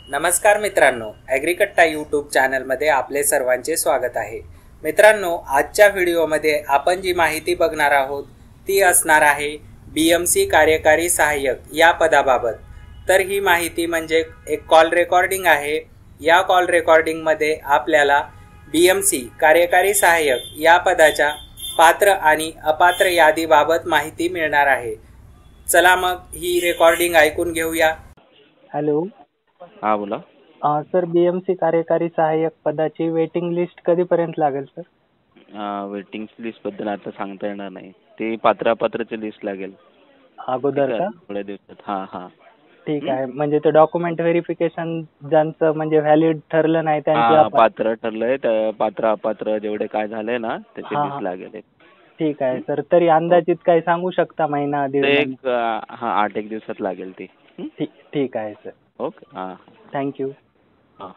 नमस्कार मित्रांनो, ॲग्रिकट्टा यूट्यूब चॅनलमध्ये आपले सर्वांचे स्वागत आहे. मित्रांनो, आजच्या व्हिडिओमध्ये आपण जी माहिती बघणार आहोत ती असणार आहे BMC कार्यकारी सहाय्यक या पदाबाबत. तर ही माहिती म्हणजे एक कॉल रेकॉर्डिंग आहे. या कॉल रेकॉर्डिंगमध्ये आपल्याला BMC कार्यकारी सहाय्यक या पदाच्या पात्र आणि अपात्र यादीबाबत माहिती मिळणार आहे. चला मग ही रेकॉर्डिंग ऐकून घेऊया. हॅलो. हा बोला. सर, BMC कार्यकारी सहाय्यक पदाची वेटिंग लिस्ट कधीपर्यंत लागेल सर? वेटिंग लिस्ट बद्दल आता सांगता येणार नाही. ते पात्राची लिस्ट लागेल अगोदर का? थोड्या दिवसात. हा हा ठीक आहे. म्हणजे ते डॉक्युमेंट व्हेरिफिकेशन ज्यांचं म्हणजे व्हॅलिड ठरलं नाही त्यांची पात्र ठरलंय, पात्र अपात्र जेवढे काय झालंय ना त्याची लिस्ट लागेल. ठीक आहे सर. तरी अंदाजित काही सांगू शकता महिना दीड महिना? 8-1 दिवसात लागेल ती. ठीक आहे सर. ओके. हा. थँक्यू. हा.